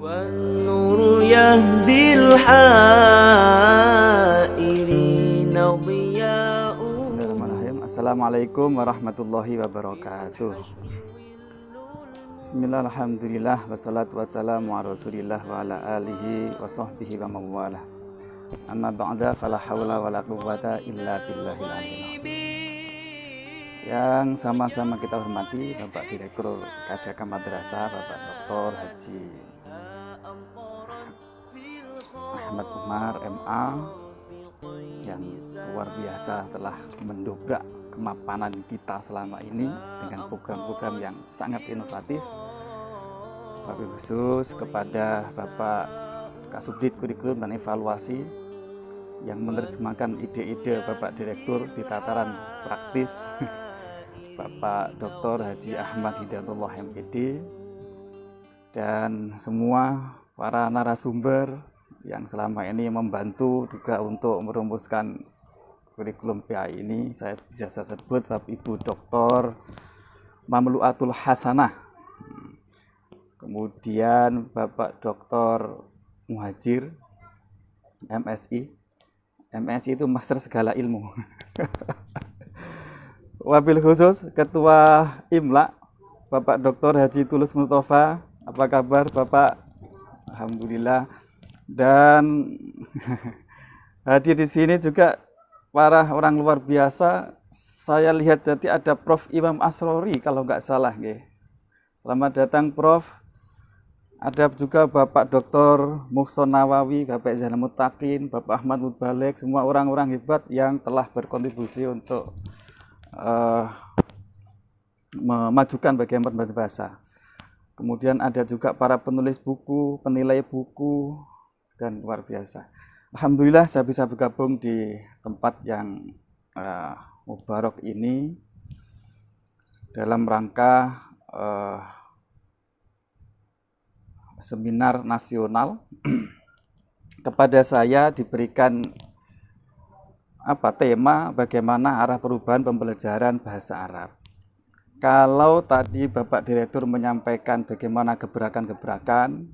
والنور يهدي الحائرين ضياء. Bismillahirrahmanirrahim. Assalamualaikum warahmatullahi wabarakatuh. Bismillah, alhamdulillah, wassalatu wassalamu ala rasulillah wa ala alihi wa sahbihi wa mawalah. Amma ba'da, fala hawla wa la quwwata illa billahil aliyyil azim. Yang sama-sama kita hormati Bapak Direktur KSK Madrasah, Bapak Dr. Haji Ahmad Umar MA, yang luar biasa telah mendobrak kemapanan kita selama ini dengan program-program yang sangat inovatif. Wabil khusus kepada Bapak Kasubdit Kurikulum dan Evaluasi yang menerjemahkan ide-ide Bapak Direktur di tataran praktis, Bapak Dr. Haji Ahmad Hidayatullah MPD, dan semua para narasumber yang selama ini membantu juga untuk merumuskan kurikulum PAI ini. Saya bisa sebut Bapak Ibu Dr. Mamluatul Hasanah, kemudian Bapak Dr. Muhajir MSI. MSI itu Master Segala Ilmu. Wabil khusus Ketua Imla Bapak Dr. Haji Tulus Mustafa. Apa kabar Bapak? Alhamdulillah. Dan hadir di sini juga para orang luar biasa. Saya lihat tadi ada Prof. Imam Asrori kalau nggak salah. Selamat datang Prof. Ada juga Bapak Dr. Muhson Nawawi, Bapak Zainal Mutakin, Bapak Ahmad Mubalek, semua orang-orang hebat yang telah berkontribusi untuk memajukan bagaimana berbahasa. Kemudian ada juga para penulis buku, penilai buku, dan luar biasa. Alhamdulillah saya bisa bergabung di tempat yang mubarak ini dalam rangka seminar nasional. Kepada saya diberikan tema bagaimana arah perubahan pembelajaran bahasa Arab. Kalau tadi Bapak Direktur menyampaikan bagaimana gebrakan-gebrakan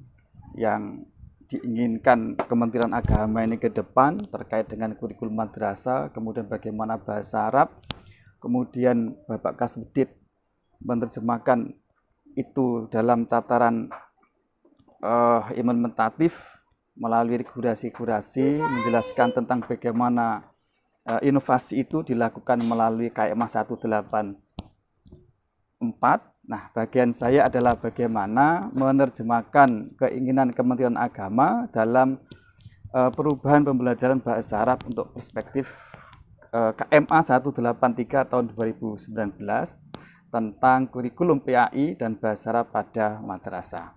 yang diinginkan Kementerian Agama ini ke depan terkait dengan kurikulum madrasah, kemudian bagaimana bahasa Arab, kemudian Bapak Kasubdit menerjemahkan itu dalam tataran implementatif melalui regulasi-regulasi, menjelaskan tentang bagaimana inovasi itu dilakukan melalui KMA 184. Nah, bagian saya adalah bagaimana menerjemahkan keinginan Kementerian Agama dalam perubahan pembelajaran bahasa Arab untuk perspektif KMA 183 tahun 2019 tentang kurikulum PAI dan bahasa Arab pada madrasah.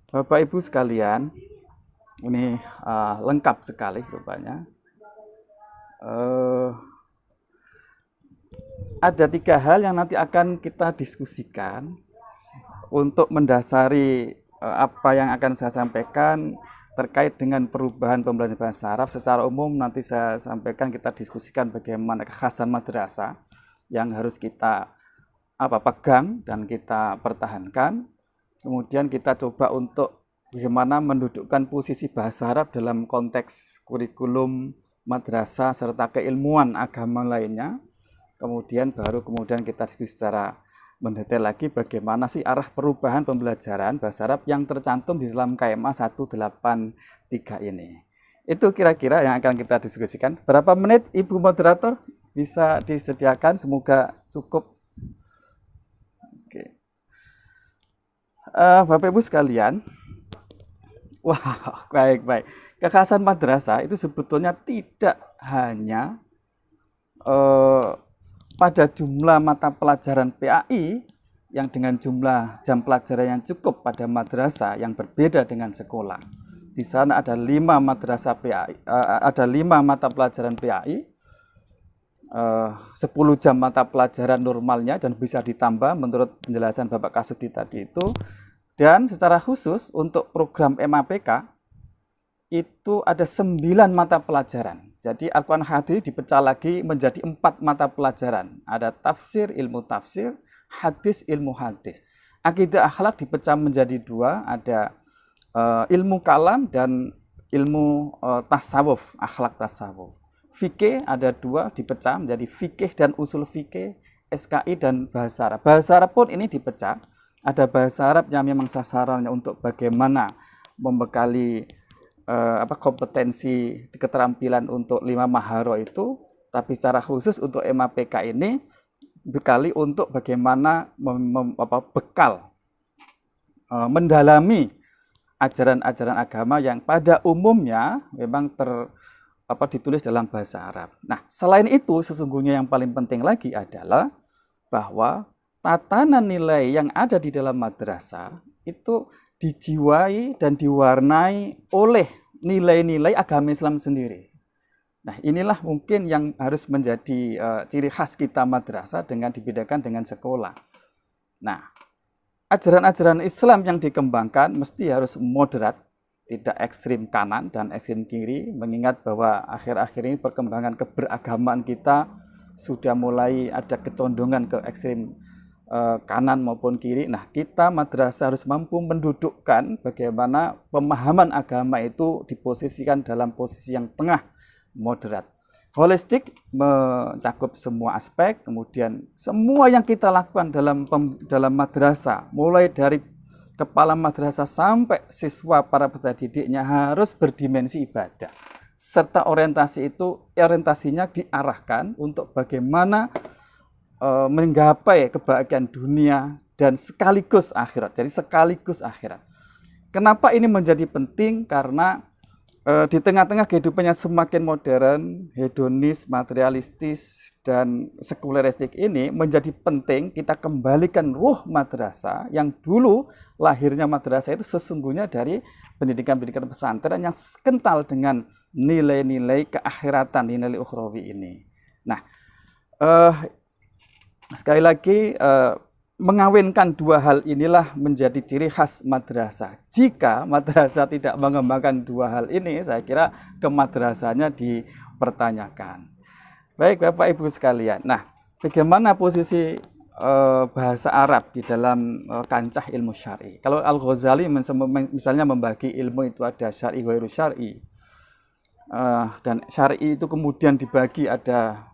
Bapak Ibu sekalian, ini lengkap sekali rupanya. Ada 3 hal yang nanti akan kita diskusikan untuk mendasari apa yang akan saya sampaikan terkait dengan perubahan pembelajaran bahasa Arab. Secara umum nanti saya sampaikan, kita diskusikan bagaimana kekhasan madrasah yang harus kita pegang dan kita pertahankan. Kemudian kita coba untuk bagaimana mendudukkan posisi bahasa Arab dalam konteks kurikulum madrasah serta keilmuan agama lainnya. Kemudian kita diskusi secara mendetail lagi bagaimana sih arah perubahan pembelajaran bahasa Arab yang tercantum di dalam KMA 183 ini. Itu kira-kira yang akan kita diskusikan. Berapa menit Ibu Moderator bisa disediakan? Semoga cukup. Oke. Bapak Ibu sekalian, baik. Kekhasan madrasah itu sebetulnya tidak hanya pada jumlah mata pelajaran PAI yang dengan jumlah jam pelajaran yang cukup pada madrasah yang berbeda dengan sekolah. Di sana ada 5 madrasah PAI, ada 5 mata pelajaran PAI, 10 jam mata pelajaran normalnya dan bisa ditambah menurut penjelasan Bapak Kasubdit tadi itu. Dan secara khusus untuk program MAPK itu ada 9 mata pelajaran. Jadi Al-Quran Hadis dipecah lagi menjadi 4 mata pelajaran. Ada tafsir, ilmu tafsir, hadis, ilmu hadis. Akidah akhlak dipecah menjadi 2, ada ilmu kalam dan ilmu tasawuf, akhlak tasawuf. Fikih ada dua, dipecah menjadi fikih dan usul fikih, SKI dan bahasa Arab. Bahasa Arab pun ini dipecah. Ada bahasa Arab yang memang sasarannya untuk bagaimana membekali kompetensi keterampilan untuk 5 maharo itu, tapi secara khusus untuk MAPK ini bekali untuk bagaimana bekal mendalami ajaran-ajaran agama yang pada umumnya memang ditulis dalam bahasa Arab. Nah, selain itu sesungguhnya yang paling penting lagi adalah bahwa tatanan nilai yang ada di dalam madrasah itu dijiwai dan diwarnai oleh nilai-nilai agama Islam sendiri. Nah, inilah mungkin yang harus menjadi ciri khas kita madrasah dengan dibedakan dengan sekolah. Nah, ajaran-ajaran Islam yang dikembangkan mesti harus moderat, tidak ekstrim kanan dan ekstrim kiri, mengingat bahwa akhir-akhir ini perkembangan keberagamaan kita sudah mulai ada kecondongan ke ekstrim kanan maupun kiri. Nah, kita madrasah harus mampu mendudukkan bagaimana pemahaman agama itu diposisikan dalam posisi yang tengah, moderat. Holistik mencakup semua aspek, kemudian semua yang kita lakukan dalam madrasah, mulai dari kepala madrasah sampai siswa para peserta didiknya harus berdimensi ibadah. Serta orientasinya diarahkan untuk bagaimana menggapai kebahagiaan dunia dan sekaligus akhirat. Jadi sekaligus akhirat. Kenapa ini menjadi penting? Karena di tengah-tengah kehidupannya semakin modern, hedonis, materialistis, dan sekuleristik ini menjadi penting kita kembalikan ruh madrasah yang dulu lahirnya madrasah itu sesungguhnya dari pendidikan-pendidikan pesantren yang kental dengan nilai-nilai keakhiratan, nilai ukhrawi ini. Nah, sekali lagi mengawinkan dua hal inilah menjadi ciri khas madrasah. Jika madrasah tidak mengembangkan dua hal ini, saya kira kemadrasahnya dipertanyakan. Baik Bapak Ibu sekalian. Nah, bagaimana posisi bahasa Arab di dalam kancah ilmu syar'i? Kalau Al-Ghazali misalnya membagi ilmu itu ada syar'i, ghairu syar'i. Dan syar'i itu kemudian dibagi ada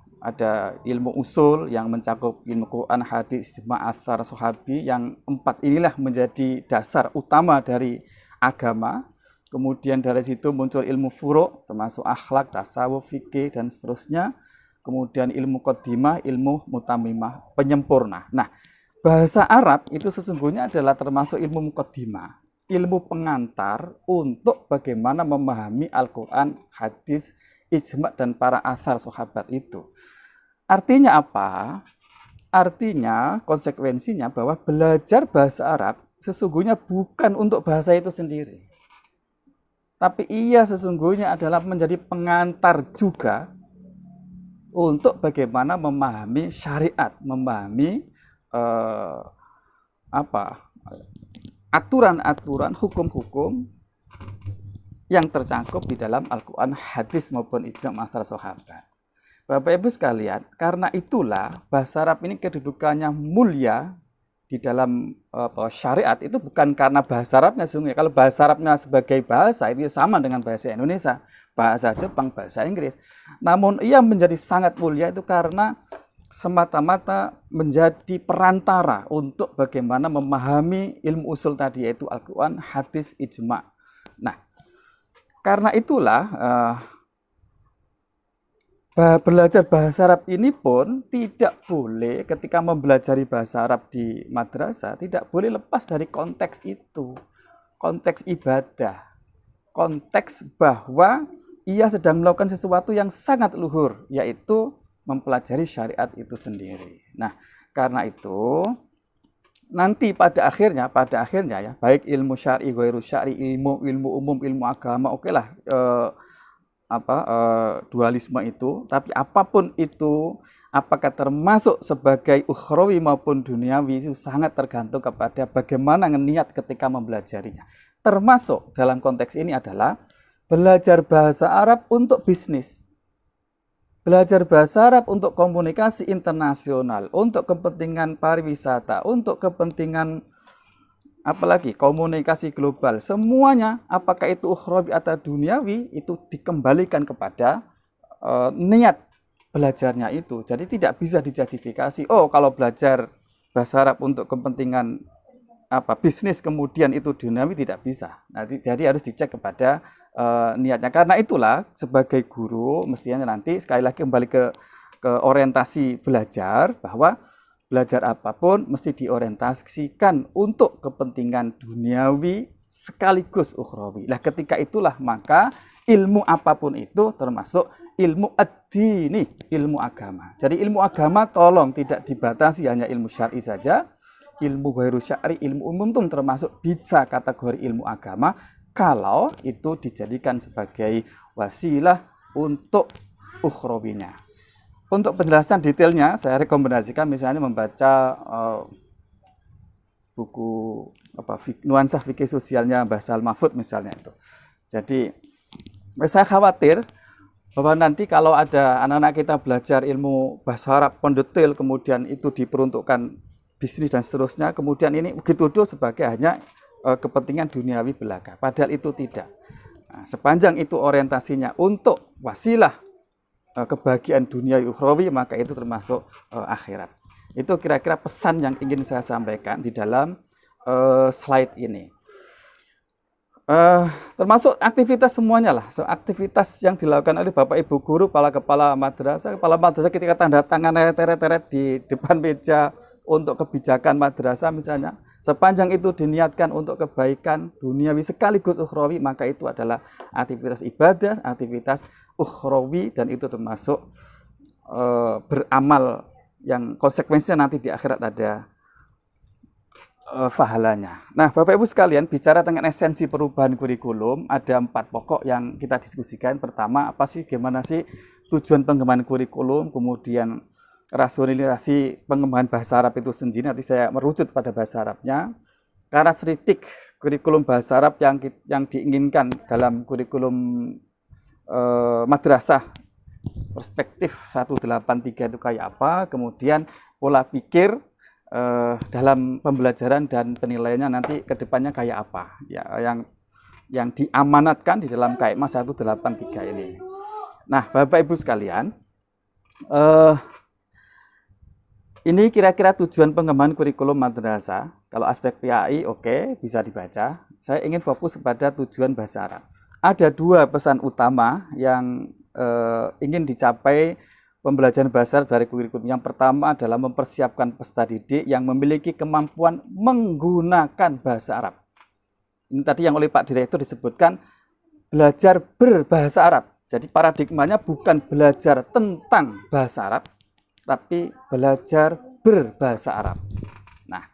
ilmu usul yang mencakup ilmu Quran, hadis, ijma', athar, sahabi, yang 4 inilah menjadi dasar utama dari agama. Kemudian dari situ muncul ilmu furu' termasuk akhlak, tasawuf, fikih dan seterusnya. Kemudian ilmu qaddimah, ilmu mutammimah, penyempurna. Nah, bahasa Arab itu sesungguhnya adalah termasuk ilmu muqaddimah, ilmu pengantar untuk bagaimana memahami Al-Quran, hadis, ijma' dan para athar sahabat itu. Artinya apa? Artinya konsekuensinya bahwa belajar bahasa Arab sesungguhnya bukan untuk bahasa itu sendiri, tapi ia sesungguhnya adalah menjadi pengantar juga untuk bagaimana memahami syariat, memahami aturan-aturan, hukum-hukum yang tercangkup di dalam Al-Quran, hadis maupun ijma' athar sahabat. Bapak Ibu sekalian, karena itulah bahasa Arab ini kedudukannya mulia di dalam syariat itu bukan karena bahasa Arabnya sesungguhnya. Kalau bahasa Arabnya sebagai bahasa itu sama dengan bahasa Indonesia, bahasa Jepang, bahasa Inggris. Namun ia menjadi sangat mulia itu karena semata-mata menjadi perantara untuk bagaimana memahami ilmu usul tadi, yaitu Al-Quran, hadis, ijma'. Nah, karena itulah belajar bahasa Arab ini pun tidak boleh, ketika mempelajari bahasa Arab di madrasah, tidak boleh lepas dari konteks itu. Konteks ibadah. Konteks bahwa ia sedang melakukan sesuatu yang sangat luhur, yaitu mempelajari syariat itu sendiri. Nah, karena itu nanti pada akhirnya ya, baik ilmu syar'i, ghairu syar'i, ilmu umum, ilmu agama, okelah, dualisme itu, tapi apapun itu, apakah termasuk sebagai ukhrawi maupun duniawi, itu sangat tergantung kepada bagaimana niat ketika mempelajarinya. Termasuk dalam konteks ini adalah belajar bahasa Arab untuk bisnis, belajar bahasa Arab untuk komunikasi internasional, untuk kepentingan pariwisata, untuk kepentingan apalagi komunikasi global, semuanya apakah itu ukhrawi atau duniawi itu dikembalikan kepada niat belajarnya itu. Jadi tidak bisa dijustifikasi. Oh, kalau belajar bahasa Arab untuk kepentingan bisnis kemudian itu duniawi, tidak bisa. Nah, jadi harus dicek kepada niatnya. Karena itulah sebagai guru mestinya nanti sekali lagi kembali ke orientasi belajar, bahwa belajar apapun mesti diorientasikan untuk kepentingan duniawi sekaligus ukhrawi. Nah, ketika itulah maka ilmu apapun itu termasuk ilmu ad-dini, ilmu agama. Jadi ilmu agama tolong tidak dibatasi hanya ilmu syar'i saja. Ilmu ghairu syar'i, ilmu umum itu termasuk bisa kategori ilmu agama kalau itu dijadikan sebagai wasilah untuk ukhrawinya. Untuk penjelasan detailnya, saya rekomendasikan misalnya membaca buku nuansa fikih sosialnya Mbah Sa'al Mahfud misalnya itu. Jadi saya khawatir bahwa nanti kalau ada anak-anak kita belajar ilmu bahasa Arab pendetil, kemudian itu diperuntukkan bisnis dan seterusnya, kemudian ini dituduh sebagai hanya kepentingan duniawi belaka. Padahal itu tidak. Nah, sepanjang itu orientasinya untuk wasilah kebahagiaan dunia ukhrawi, maka itu termasuk akhirat. Itu kira-kira pesan yang ingin saya sampaikan di dalam slide ini. Termasuk aktivitas semuanya lah. So, aktivitas yang dilakukan oleh Bapak Ibu guru, kepala madrasah ketika tanda tangan teret-teret di depan meja untuk kebijakan madrasah misalnya, sepanjang itu diniatkan untuk kebaikan duniawi sekaligus ukhrawi, maka itu adalah aktivitas ibadah, aktivitas ukhrawi, dan itu termasuk beramal yang konsekuensinya nanti di akhirat ada pahalanya. Nah, Bapak Ibu sekalian, bicara tentang esensi perubahan kurikulum, ada 4 pokok yang kita diskusikan. Pertama, gimana sih tujuan pengembangan kurikulum, kemudian rasionalisasi pengembangan bahasa Arab itu sendiri, nanti saya merujuk pada bahasa Arabnya. Karakteristik kurikulum bahasa Arab yang diinginkan dalam kurikulum madrasah perspektif 183 itu kayak apa, kemudian pola pikir dalam pembelajaran dan penilaiannya nanti ke depannya kayak apa, ya, yang diamanatkan di dalam KMA 183 ini. Nah, Bapak Ibu sekalian, ini kira-kira tujuan pengembangan kurikulum madrasah. Kalau aspek PAI oke, bisa dibaca. Saya ingin fokus kepada tujuan bahasa Arab. Ada 2 pesan utama yang ingin dicapai pembelajaran bahasa Arab dari kurikulum. Yang pertama adalah mempersiapkan peserta didik yang memiliki kemampuan menggunakan bahasa Arab. Ini tadi yang oleh Pak Direktur disebutkan belajar berbahasa Arab. Jadi paradigmanya bukan belajar tentang bahasa Arab, tapi belajar berbahasa Arab. Nah,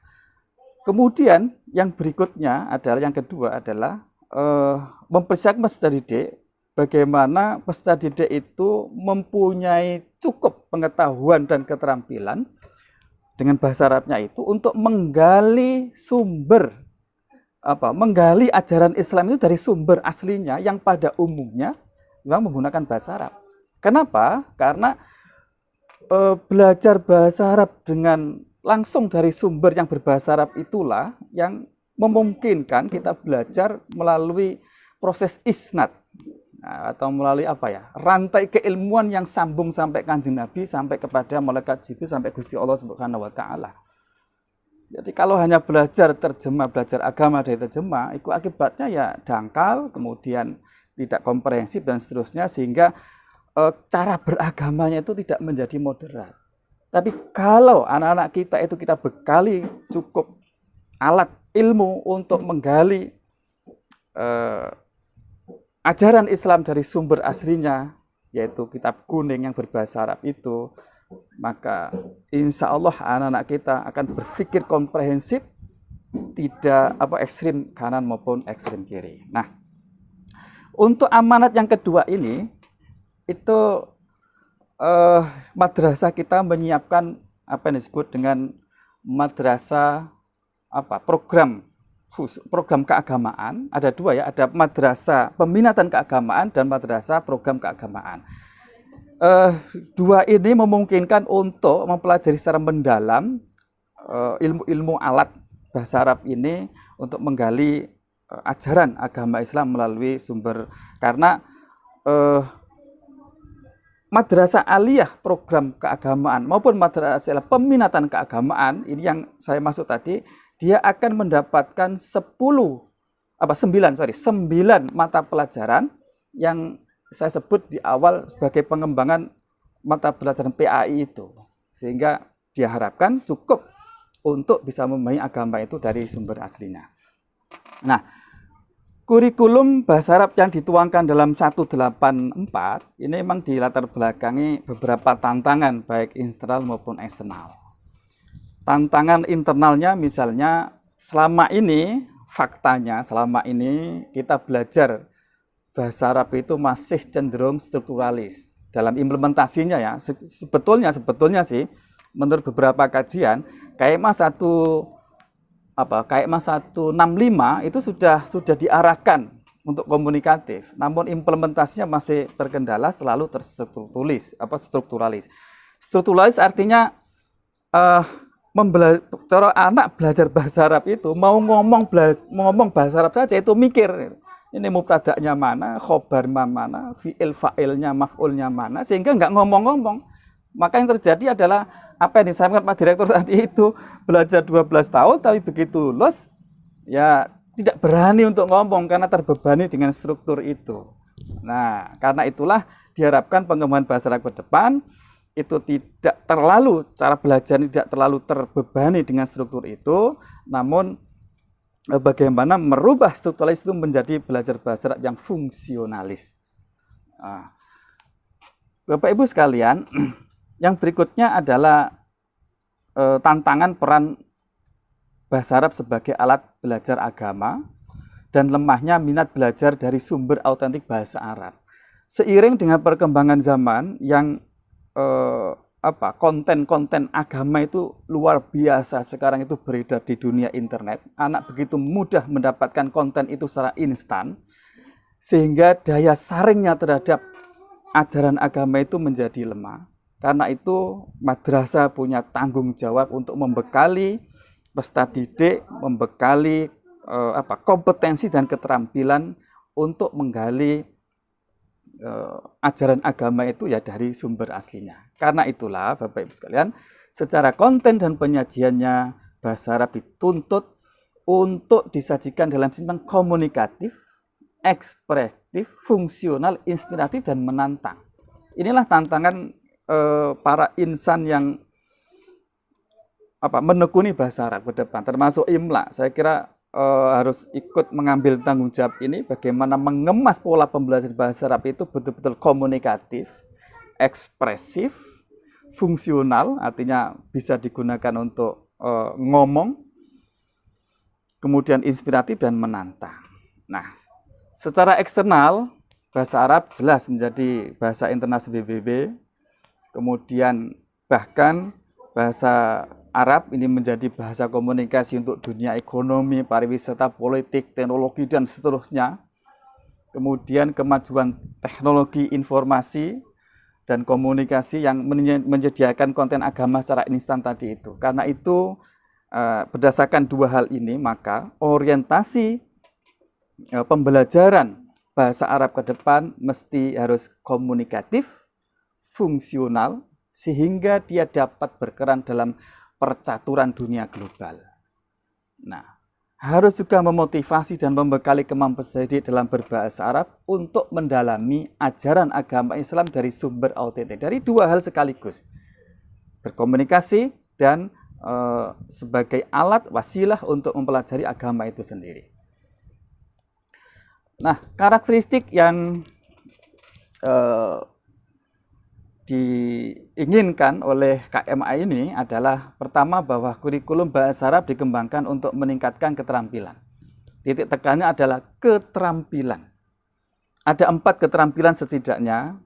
kemudian yang berikutnya adalah, yang kedua adalah mempersiapkan peserta didik, bagaimana peserta didik itu mempunyai cukup pengetahuan dan keterampilan dengan bahasa Arabnya itu untuk menggali menggali ajaran Islam itu dari sumber aslinya yang pada umumnya memang menggunakan bahasa Arab. Kenapa? Karena belajar bahasa Arab dengan langsung dari sumber yang berbahasa Arab itulah yang memungkinkan kita belajar melalui proses isnad, atau melalui rantai keilmuan yang sambung sampai Kanjeng Nabi, sampai kepada malaikat Jibril, sampai Gusti Allah Subhanahu wa taala. Jadi kalau hanya belajar terjemah, belajar agama dari terjemah, itu akibatnya ya dangkal, kemudian tidak komprehensif dan seterusnya, sehingga cara beragamanya itu tidak menjadi moderat. Tapi kalau anak-anak kita itu kita bekali cukup alat ilmu untuk menggali ajaran Islam dari sumber aslinya, yaitu kitab kuning yang berbahasa Arab itu, maka insya Allah anak-anak kita akan berpikir komprehensif, tidak ekstrim kanan maupun ekstrim kiri. Nah, untuk amanat yang kedua ini, itu madrasah kita menyiapkan apa yang disebut dengan madrasah program keagamaan. Ada 2 ya, ada madrasah peminatan keagamaan dan madrasah program keagamaan. 2 ini memungkinkan untuk mempelajari secara mendalam ilmu-ilmu alat bahasa Arab ini untuk menggali ajaran agama Islam melalui sumber, karena madrasah aliyah program keagamaan maupun madrasah peminatan keagamaan ini yang saya maksud tadi, dia akan mendapatkan 9 mata pelajaran yang saya sebut di awal sebagai pengembangan mata pelajaran PAI itu, sehingga diharapkan cukup untuk bisa memahami agama itu dari sumber aslinya. Nah, kurikulum bahasa Arab yang dituangkan dalam 184 ini memang dilatar belakangi beberapa tantangan baik internal maupun eksternal. Tantangan internalnya misalnya faktanya selama ini kita belajar bahasa Arab itu masih cenderung strukturalis. Dalam implementasinya ya, sebetulnya sih menurut beberapa kajian KMA 165 itu sudah diarahkan untuk komunikatif. Namun implementasinya masih terkendala, selalu strukturalis. Strukturalis artinya cara anak belajar bahasa Arab itu mau ngomong bahasa Arab saja itu mikir. Ini mubtada'nya mana, khobar mana, fi'il fa'ilnya, maf'ulnya mana, sehingga nggak ngomong-ngomong. Maka yang terjadi adalah apa yang disampaikan Pak Direktur tadi itu, belajar 12 tahun tapi begitu lulus ya tidak berani untuk ngomong karena terbebani dengan struktur itu. Nah, karena itulah diharapkan pengembangan bahasa Arab ke depan itu cara belajar tidak terlalu terbebani dengan struktur itu, namun bagaimana merubah strukturalis itu menjadi belajar bahasa Arab yang fungsionalis. Nah, Bapak Ibu sekalian, yang berikutnya adalah tantangan peran bahasa Arab sebagai alat belajar agama dan lemahnya minat belajar dari sumber autentik bahasa Arab. Seiring dengan perkembangan zaman yang konten-konten agama itu luar biasa sekarang itu beredar di dunia internet. Anak begitu mudah mendapatkan konten itu secara instan, sehingga daya saringnya terhadap ajaran agama itu menjadi lemah. Karena itu madrasah punya tanggung jawab untuk membekali peserta didik, membekali kompetensi dan keterampilan untuk menggali ajaran agama itu ya dari sumber aslinya. Karena itulah Bapak Ibu sekalian, secara konten dan penyajiannya bahasa Arab dituntut untuk disajikan dalam sistem komunikatif, ekspresif, fungsional, inspiratif, dan menantang. Inilah tantangan para insan yang menekuni bahasa Arab ke depan, termasuk IMLA. Saya kira harus ikut mengambil tanggung jawab ini, bagaimana mengemas pola pembelajaran bahasa Arab itu betul-betul komunikatif, ekspresif, fungsional, artinya bisa digunakan untuk ngomong, kemudian inspiratif dan menantang. Nah, secara eksternal, bahasa Arab jelas menjadi bahasa internasional PBB, kemudian bahkan bahasa Arab ini menjadi bahasa komunikasi untuk dunia ekonomi, pariwisata, politik, teknologi, dan seterusnya. Kemudian kemajuan teknologi informasi dan komunikasi yang menyediakan konten agama secara instan tadi itu. Karena itu berdasarkan dua hal ini, maka orientasi pembelajaran bahasa Arab ke depan mesti harus komunikatif, fungsional, sehingga dia dapat berperan dalam percaturan dunia global. Nah, harus juga memotivasi dan membekali kemampuan didik dalam berbahasa Arab untuk mendalami ajaran agama Islam dari sumber autentik. Dari dua hal sekaligus, berkomunikasi dan sebagai alat wasilah untuk mempelajari agama itu sendiri. Nah, karakteristik yang diinginkan oleh KMA ini adalah pertama bahwa kurikulum bahasa Arab dikembangkan untuk meningkatkan keterampilan. Titik tekannya adalah keterampilan. Ada 4 keterampilan setidaknya,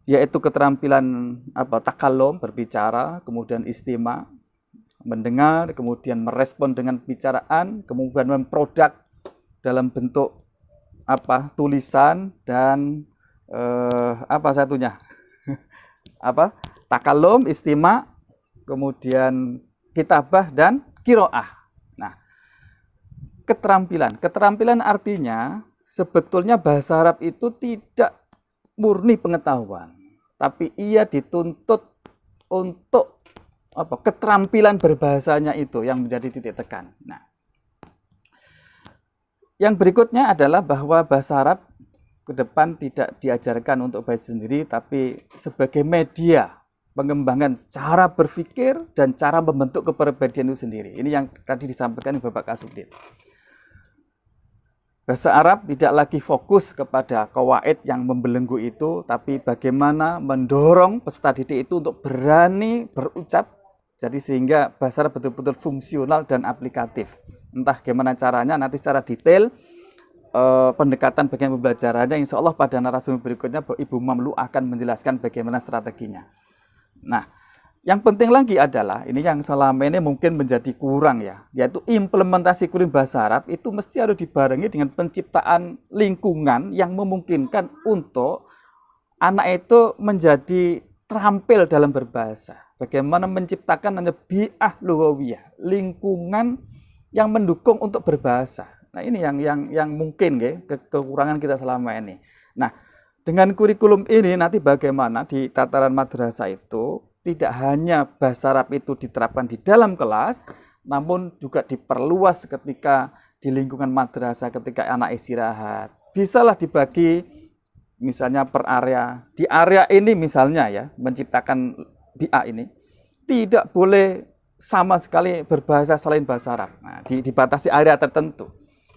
yaitu keterampilan takallum, berbicara, kemudian istima, mendengar, kemudian merespon dengan bicaraan, kemudian memproduk dalam bentuk tulisan, dan takallum, istima, kemudian kitabah dan qiraah. Nah, keterampilan artinya sebetulnya bahasa Arab itu tidak murni pengetahuan, tapi ia dituntut untuk keterampilan berbahasanya itu yang menjadi titik tekan. Nah, yang berikutnya adalah bahwa bahasa Arab ke depan tidak diajarkan untuk bahasa sendiri, tapi sebagai media pengembangan cara berpikir dan cara membentuk kepribadian itu sendiri. Ini yang tadi disampaikan Bapak Kasubdit. Bahasa Arab tidak lagi fokus kepada qawaid yang membelenggu itu, tapi bagaimana mendorong peserta didik itu untuk berani berucap, jadi sehingga bahasa Arab betul-betul fungsional dan aplikatif. Entah bagaimana caranya, nanti secara detail pendekatan bagian pembelajarannya, insya Allah pada narasumber berikutnya Ibu Mamlu akan menjelaskan bagaimana strateginya. Nah, yang penting lagi adalah, ini yang selama ini mungkin menjadi kurang ya, yaitu implementasi kurikulum bahasa Arab itu mesti harus dibarengi dengan penciptaan lingkungan yang memungkinkan untuk anak itu menjadi terampil dalam berbahasa. Bagaimana menciptakan bi'ah lughawiyah, lingkungan yang mendukung untuk berbahasa. Nah, ini yang mungkin ya, kekurangan kita selama ini. Nah, dengan kurikulum ini nanti bagaimana di tataran madrasah itu tidak hanya bahasa Arab itu diterapkan di dalam kelas, namun juga diperluas ketika di lingkungan madrasah, ketika anak istirahat. Bisalah dibagi misalnya per area. Di area ini misalnya ya, menciptakan BA ini tidak boleh sama sekali berbahasa selain bahasa Arab. Nah, dibatasi area tertentu.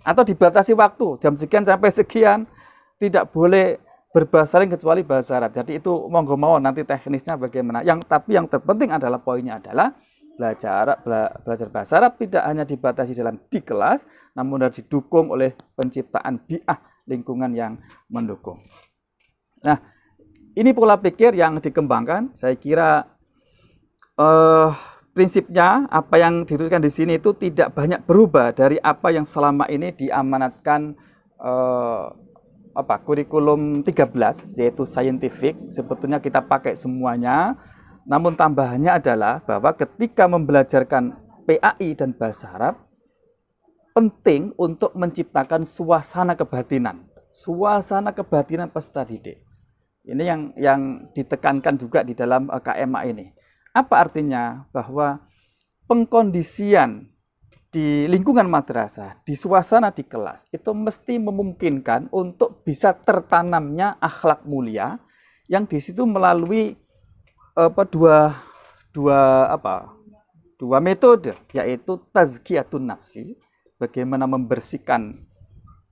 Atau dibatasi waktu, jam sekian sampai sekian tidak boleh berbahasa lain kecuali bahasa Arab. Jadi itu monggo mawon nanti teknisnya bagaimana. Tapi yang terpenting adalah poinnya adalah belajar bahasa Arab tidak hanya dibatasi di kelas, namun harus didukung oleh penciptaan bi'ah lingkungan yang mendukung. Nah, ini pola pikir yang dikembangkan. Saya kira prinsipnya apa yang dituliskan di sini itu tidak banyak berubah dari apa yang selama ini diamanatkan kurikulum 13, yaitu scientific. Sebetulnya kita pakai semuanya, namun tambahannya adalah bahwa ketika membelajarkan PAI dan bahasa Arab penting untuk menciptakan suasana kebatinan peserta didik. Ini yang ditekankan juga di dalam KMA ini. Apa artinya? Bahwa pengkondisian di lingkungan madrasah, di suasana di kelas, itu mesti memungkinkan untuk bisa tertanamnya akhlak mulia yang di situ melalui dua metode, yaitu tazkiyatun nafsi, bagaimana membersihkan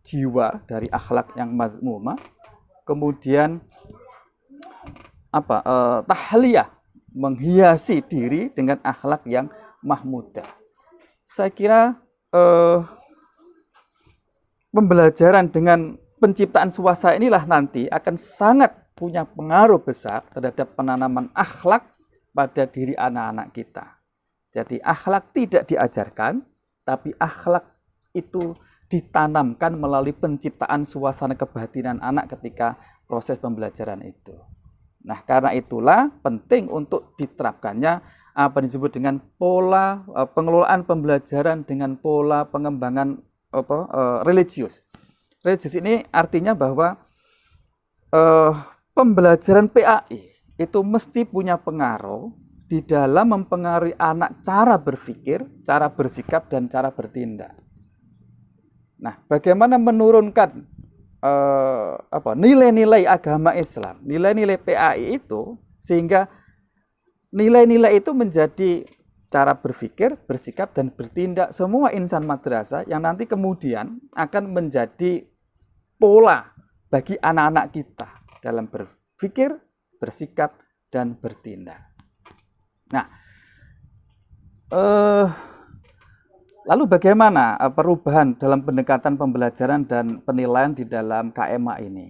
jiwa dari akhlak yang madmumah, kemudian tahliyah, menghiasi diri dengan akhlak yang mahmudah. Saya kira pembelajaran dengan penciptaan suasana inilah nanti akan sangat punya pengaruh besar terhadap penanaman akhlak pada diri anak-anak kita. Jadi akhlak tidak diajarkan, tapi akhlak itu ditanamkan melalui penciptaan suasana kebatinan anak ketika proses pembelajaran itu. Nah, karena itulah penting untuk diterapkannya apa disebut dengan pola pengelolaan pembelajaran dengan pola pengembangan religius. Religius ini artinya bahwa pembelajaran PAI itu mesti punya pengaruh di dalam mempengaruhi anak cara berpikir, cara bersikap, dan cara bertindak. Nah, bagaimana menurunkan nilai-nilai agama Islam, nilai-nilai PAI itu, sehingga nilai-nilai itu menjadi cara berpikir, bersikap, dan bertindak semua insan madrasah yang nanti kemudian akan menjadi pola bagi anak-anak kita dalam berpikir, bersikap, dan bertindak. Nah, lalu bagaimana perubahan dalam pendekatan pembelajaran dan penilaian di dalam KMA ini?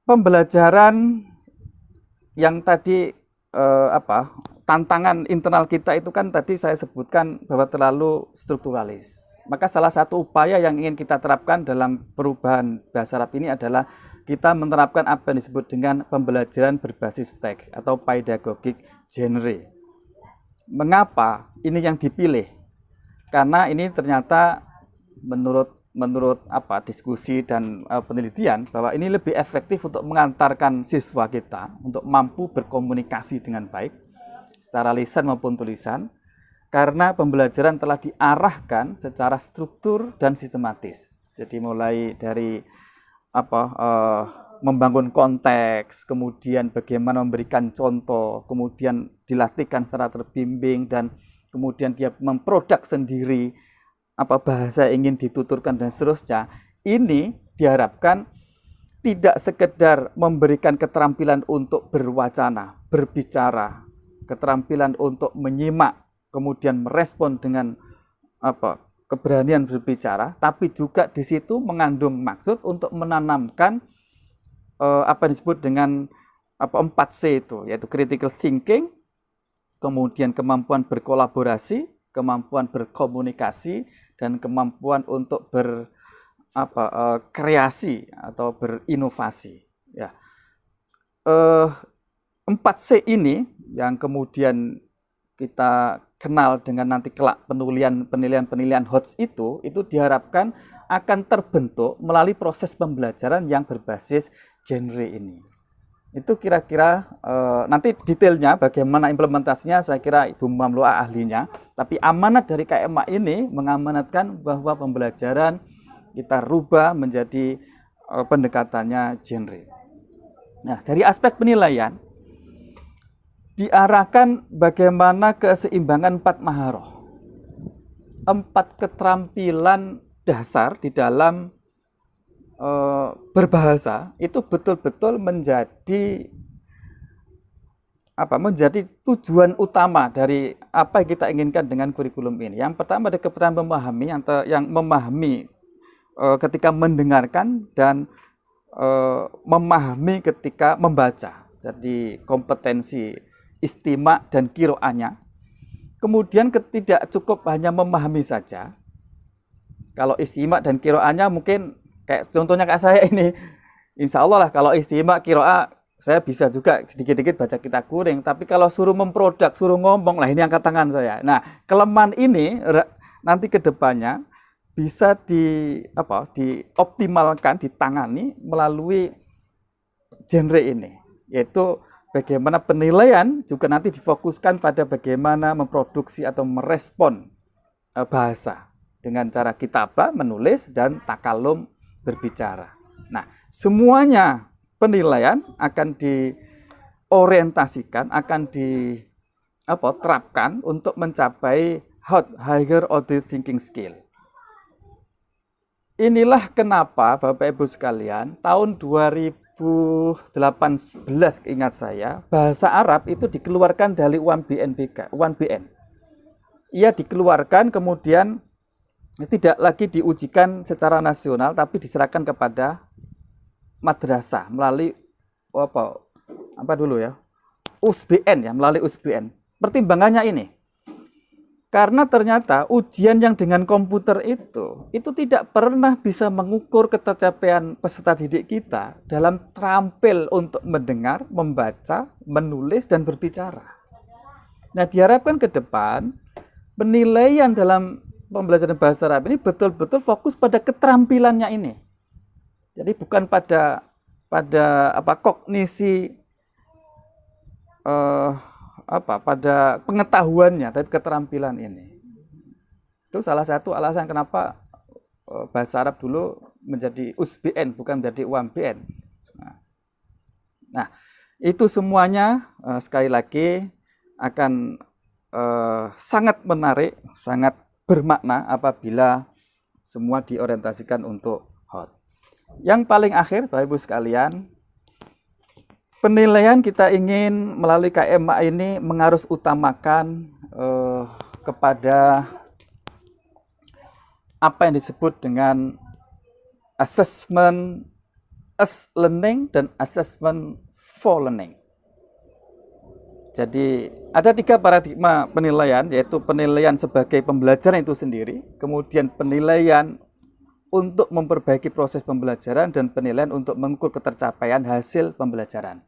Pembelajaran yang tadi tantangan internal kita itu kan tadi saya sebutkan bahwa terlalu strukturalis. Maka salah satu upaya yang ingin kita terapkan dalam perubahan bahasa Arab ini adalah kita menerapkan apa yang disebut dengan pembelajaran berbasis teks atau pedagogic genre. Mengapa ini yang dipilih? Karena ini ternyata menurut diskusi dan penelitian bahwa ini lebih efektif untuk mengantarkan siswa kita untuk mampu berkomunikasi dengan baik secara lisan maupun tulisan, karena pembelajaran telah diarahkan secara struktur dan sistematis. Jadi mulai dari membangun konteks, kemudian bagaimana memberikan contoh, kemudian dilatihkan secara terbimbing, dan kemudian dia memproduk sendiri bahasa yang ingin dituturkan dan seterusnya. Ini diharapkan tidak sekedar memberikan keterampilan untuk berwacana, berbicara, keterampilan untuk menyimak, kemudian merespon dengan keberanian berbicara, tapi juga di situ mengandung maksud untuk menanamkan apa yang disebut dengan 4C itu, yaitu critical thinking, kemudian kemampuan berkolaborasi, kemampuan berkomunikasi, dan kemampuan untuk berkreasi atau berinovasi. Ya. 4C ini yang kemudian kita kenal dengan nanti kelak penilaian HOTS itu diharapkan akan terbentuk melalui proses pembelajaran yang berbasis genre ini. Itu kira-kira nanti detailnya bagaimana implementasinya saya kira Ibu Mamluah ahlinya, tapi amanat dari KMA ini mengamanatkan bahwa pembelajaran kita rubah menjadi pendekatannya genre. Nah, dari aspek penilaian diarahkan bagaimana keseimbangan 4 maharoh, 4 keterampilan dasar di dalam berbahasa itu betul-betul menjadi tujuan utama dari apa yang kita inginkan dengan kurikulum ini. Yang pertama ada keterampilan memahami, yang memahami ketika mendengarkan dan memahami ketika membaca. Jadi kompetensi istima dan kiroahnya. Kemudian tidak cukup hanya memahami saja. Kalau istima dan kiroahnya mungkin contohnya kayak saya ini, insya Allah lah kalau istimewa kiroah saya bisa juga sedikit-sedikit baca kitab kuring. Tapi kalau suruh memproduk, suruh ngomong, lah ini angkat tangan saya. Nah, kelemahan ini nanti ke depannya bisa dioptimalkan, ditangani melalui genre ini, yaitu bagaimana penilaian juga nanti difokuskan pada bagaimana memproduksi atau merespon bahasa dengan cara kitabah, menulis, dan takalum berbicara. Nah, semuanya penilaian akan diorientasikan, akan diterapkan untuk mencapai higher order thinking skill. Inilah kenapa Bapak Ibu sekalian, tahun 2018 ingat saya, bahasa Arab itu dikeluarkan dari UMBN. Ia dikeluarkan kemudian tidak lagi diujikan secara nasional, tapi diserahkan kepada madrasah melalui USBN ya, melalui USBN. Pertimbangannya ini, karena ternyata ujian yang dengan komputer itu tidak pernah bisa mengukur ketercapaian peserta didik kita dalam terampil untuk mendengar, membaca, menulis, dan berbicara. Nah, diharapkan ke depan penilaian dalam pembelajaran bahasa Arab ini betul-betul fokus pada keterampilannya ini. Jadi bukan pada kognisi pada pengetahuannya, tapi keterampilan ini. Itu salah satu alasan kenapa bahasa Arab dulu menjadi USBN bukan menjadi UMBN. Nah, itu semuanya sekali lagi akan sangat menarik, sangat bermakna apabila semua diorientasikan untuk HOT. Yang paling akhir, Bapak Ibu sekalian, penilaian kita ingin melalui KMA ini mengarus utamakan kepada apa yang disebut dengan assessment as learning dan assessment for learning. Jadi ada 3 paradigma penilaian, yaitu penilaian sebagai pembelajaran itu sendiri, kemudian penilaian untuk memperbaiki proses pembelajaran, dan penilaian untuk mengukur ketercapaian hasil pembelajaran.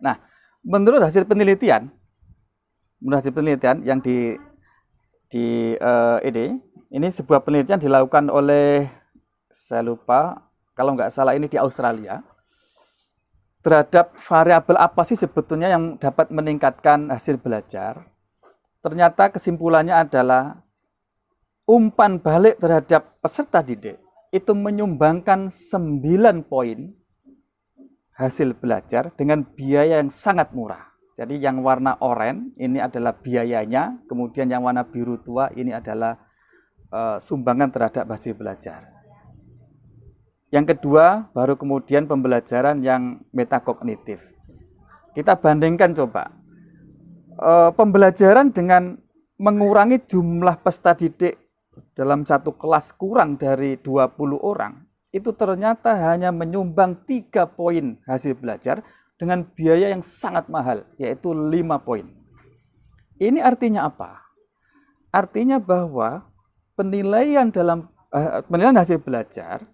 Nah, menurut hasil penelitian, menurut hasil penelitian yang ini sebuah penelitian dilakukan oleh, saya lupa, kalau nggak salah ini di Australia, terhadap variabel apa sih sebetulnya yang dapat meningkatkan hasil belajar. Ternyata kesimpulannya adalah umpan balik terhadap peserta didik itu menyumbangkan 9 poin hasil belajar dengan biaya yang sangat murah. Jadi yang warna oranye ini adalah biayanya, kemudian yang warna biru tua ini adalah sumbangan terhadap hasil belajar. Yang kedua, baru kemudian pembelajaran yang metakognitif. Kita bandingkan coba. Pembelajaran dengan mengurangi jumlah peserta didik dalam satu kelas kurang dari 20 orang, itu ternyata hanya menyumbang 3 poin hasil belajar dengan biaya yang sangat mahal, yaitu 5 poin. Ini artinya apa? Artinya bahwa penilaian hasil belajar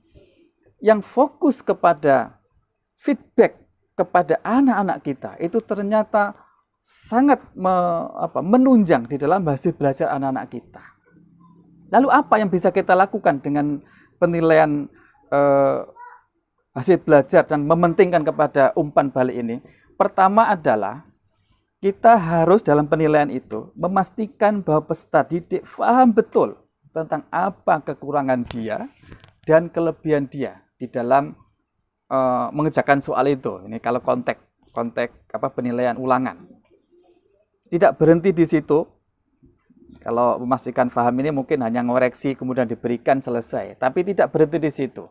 yang fokus kepada feedback kepada anak-anak kita itu ternyata sangat menunjang di dalam hasil belajar anak-anak kita. Lalu apa yang bisa kita lakukan dengan penilaian hasil belajar dan mementingkan kepada umpan balik ini? Pertama adalah kita harus dalam penilaian itu memastikan bahwa peserta didik paham betul tentang apa kekurangan dia dan kelebihan dia di dalam mengerjakan soal itu. Ini kalau konteks penilaian ulangan. Tidak berhenti di situ. Kalau memastikan paham ini mungkin hanya ngoreksi kemudian diberikan selesai. Tapi tidak berhenti di situ.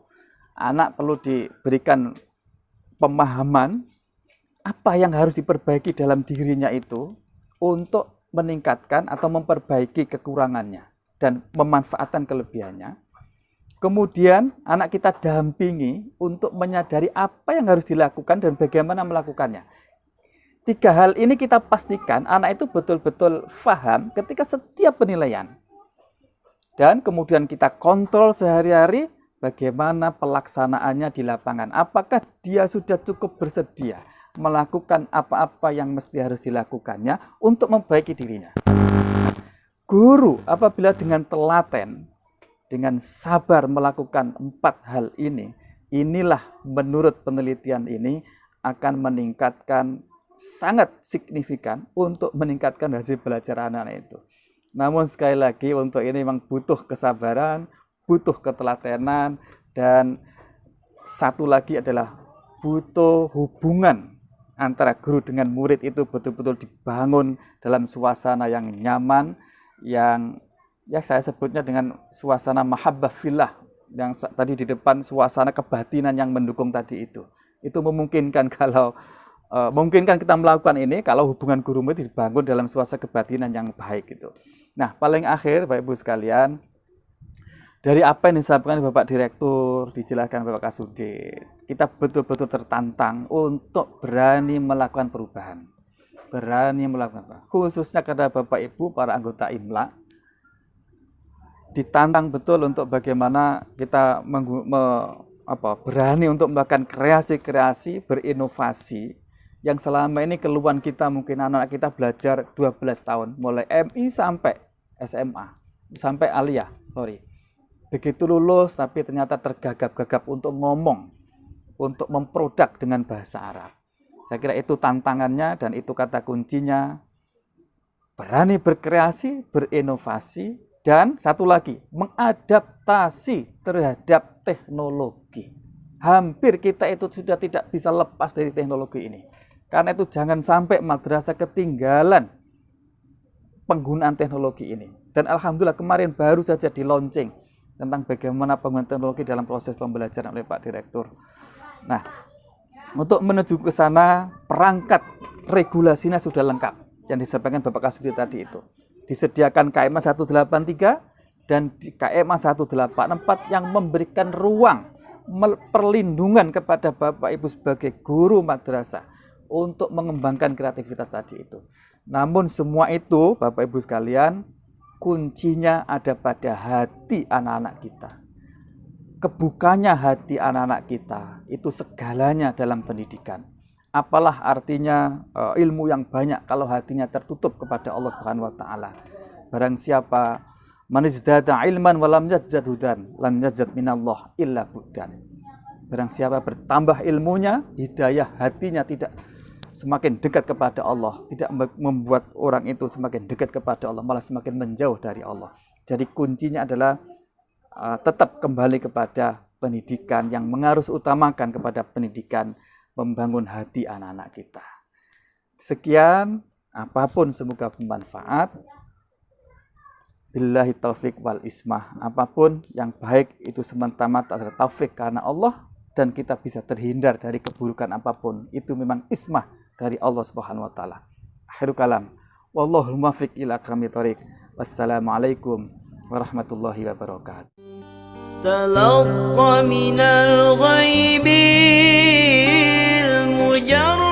Anak perlu diberikan pemahaman apa yang harus diperbaiki dalam dirinya itu untuk meningkatkan atau memperbaiki kekurangannya dan memanfaatkan kelebihannya. Kemudian anak kita dampingi untuk menyadari apa yang harus dilakukan dan bagaimana melakukannya. 3 hal ini kita pastikan anak itu betul-betul paham ketika setiap penilaian. Dan kemudian kita kontrol sehari-hari bagaimana pelaksanaannya di lapangan. Apakah dia sudah cukup bersedia melakukan apa-apa yang mesti harus dilakukannya untuk memperbaiki dirinya. Guru apabila dengan telaten, dengan sabar melakukan 4 hal ini, inilah menurut penelitian ini akan meningkatkan sangat signifikan untuk meningkatkan hasil belajar anak-anak itu. Namun sekali lagi untuk ini memang butuh kesabaran, butuh ketelatenan, dan satu lagi adalah butuh hubungan antara guru dengan murid itu betul-betul dibangun dalam suasana yang nyaman, yang saya sebutnya dengan suasana mahabbah fillah, yang tadi di depan suasana kebatinan yang mendukung tadi itu memungkinkan memungkinkan kita melakukan ini kalau hubungan guru murid dibangun dalam suasana kebatinan yang baik gitu. Nah, paling akhir Bapak Ibu sekalian, dari apa yang disampaikan Bapak Direktur, dijelaskan Bapak Kasudit, kita betul-betul tertantang untuk berani melakukan perubahan. Berani melakukan apa? Khususnya kepada Bapak Ibu para anggota IMLA, ditantang betul untuk bagaimana kita berani untuk melakukan kreasi-kreasi, berinovasi yang selama ini keluhan kita, mungkin anak-anak kita belajar 12 tahun, mulai MI sampai SMA, sampai aliyah, begitu lulus tapi ternyata tergagap-gagap untuk ngomong, untuk memproduk dengan bahasa Arab. Saya kira itu tantangannya dan itu kata kuncinya, berani berkreasi, berinovasi, dan satu lagi, mengadaptasi terhadap teknologi. Hampir kita itu sudah tidak bisa lepas dari teknologi ini. Karena itu jangan sampai madrasah ketinggalan penggunaan teknologi ini. Dan alhamdulillah kemarin baru saja di launching tentang bagaimana penggunaan teknologi dalam proses pembelajaran oleh Pak Direktur. Nah, untuk menuju ke sana perangkat regulasinya sudah lengkap yang disampaikan Bapak Kasudit tadi itu. Disediakan KMA 183 dan KMA 184 yang memberikan ruang perlindungan kepada Bapak Ibu sebagai guru madrasah untuk mengembangkan kreativitas tadi itu. Namun semua itu Bapak Ibu sekalian, kuncinya ada pada hati anak-anak kita. Kebukanya hati anak-anak kita itu segalanya dalam pendidikan. apalah artinya ilmu yang banyak kalau hatinya tertutup kepada Allah Subhanahu wa taala. Barang siapa man izdada ilman wa lam yazdad hudan, lam yazdad minallah illa budan. Barang siapa bertambah ilmunya, hidayah hatinya tidak semakin dekat kepada Allah, tidak membuat orang itu semakin dekat kepada Allah, malah semakin menjauh dari Allah. Jadi kuncinya adalah tetap kembali kepada pendidikan, yang mengarus utamakan kepada pendidikan, membangun hati anak-anak kita. Sekian, apapun semoga bermanfaat. Billahi taufik wal ismah. Apapun yang baik itu semata-mata adalah taufik karena Allah, dan kita bisa terhindar dari keburukan apapun. Itu memang ismah dari Allah Subhanahu wa taala. Akhirul kalam. Wallahul muwaffiq ila aqwamit thoriq. Wassalamualaikum warahmatullahi wabarakatuh. تلقى من الغيب المجرد